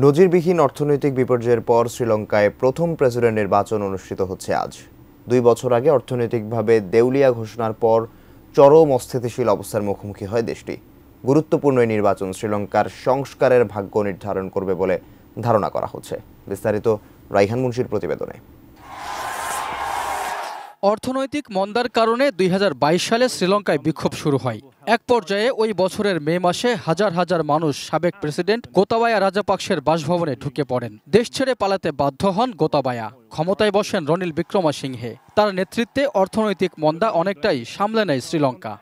নজিরবিহীন অর্থনৈতিক বিপর্যয়ের পর শ্রীলঙ্কায় প্রথম প্রেসিডেন্ট নির্বাচন অনুষ্ঠিত হচ্ছে আজ। 2 বছর আগে অর্থনৈতিকভাবে দেউলিয়া ঘোষণার পর চরম অস্থিতিশীল অবস্থার মুখোমুখি হয় দেশটি। গুরুত্বপূর্ণ এই নির্বাচন শ্রীলঙ্কার সংস্কারের ভাগ্য নির্ধারণ করবে বলে ধারণা করা হচ্ছে। বিস্তারিত রাইহান মুন্সির প্রতিবেদনে। অর্থনৈতিক মন্দার কারণে 2022 সালে শ্রীলঙ্কায় বিক্ষোভ শুরু হয়। এক পর্যায়ে ওই বছরের মে মাসে হাজার হাজার মানুষ সাবেক প্রেসিডেন্ট গোতাবায়া রাজাপাকসের বাসভবনে ঢুকে পড়েন। দেশ ছেড়ে পালাতে বাধ্য হন গোতাবায়া। ক্ষমতায় বসেন রনিল বিক্রমসিংহে। তার নেতৃত্বে অর্থনৈতিক মন্দা অনেকটাই সামলে নেয় শ্রীলঙ্কা।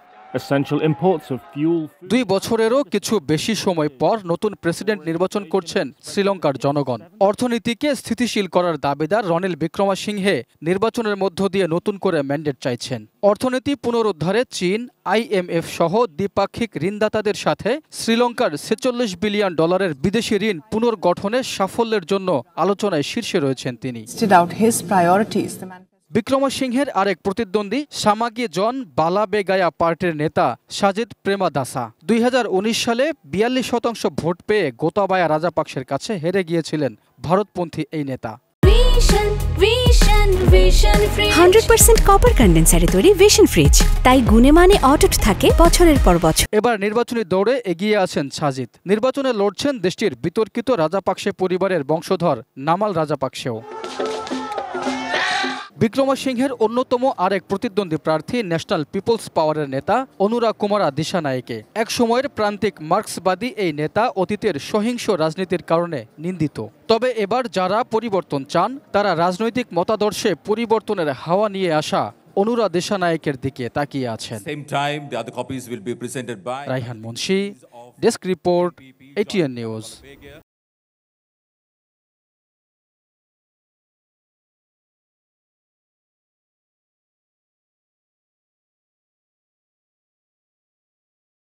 2 বছরেরও কিছু বেশি সময় পর নতুন প্রেসিডেন্ট নির্বাচন করছেন শ্রীলঙ্কার জনগণ। অর্থনীতিকে স্থিতিশীল করার দাবিদার রনিল বিক্রমসিংহে নির্বাচনের মধ্য দিয়ে নতুন করে ম্যান্ডেট চাইছেন। অর্থনীতি পুনরুদ্ধারে চীন, IMF সহ দ্বিপাক্ষিক ঋণদাতাদের সাথে শ্রীলঙ্কার $46 বিলিয়ন বিদেশি ঋণ পুনর্গঠনের সাফল্যের জন্য আলোচনায় শীর্ষে রয়েছেন তিনি। বিক্রমসিংহের আরেক প্রতিদ্বন্দ্বী সামাগি জন বালাবেগায়া পার্টির নেতা সাজিদ প্রেমাদাসা 2019 সালে 42% ভোট পেয়ে গোতাবায়া রাজাপাকসের কাছে হেরে গিয়েছিলেন ভারতপন্থী এই নেতা। 100% কপার কন্ডেন্সারে তৈরি ভিশন ফ্রিজ, তাই গুণে মানে অটুট থাকে বছরের পর বছর। এবার নির্বাচনী দৌড়ে এগিয়ে আছেন সাজিদ। নির্বাচনে লড়ছেন দেশটির বিতর্কিত রাজাপাকসে পরিবারের বংশধর নামাল রাজাপাকসেও। বিক্রমসিংহের অন্যতম আরেক প্রতিদ্বন্দ্বী প্রার্থী ন্যাশনাল পিপলস পাওয়ারের নেতা অনুরা কুমারা দিশানায়েকে। এক সময়ের প্রান্তিক মার্ক্সবাদী এই নেতা অতীতের সহিংস রাজনীতির কারণে নিন্দিত। তবে এবার যারা পরিবর্তন চান তারা রাজনৈতিক মতাদর্শে পরিবর্তনের হাওয়া নিয়ে আসা অনুরা দিশানায়েকের দিকে তাকিয়ে আছেন। Raihan Munshi, desk report, ATN news.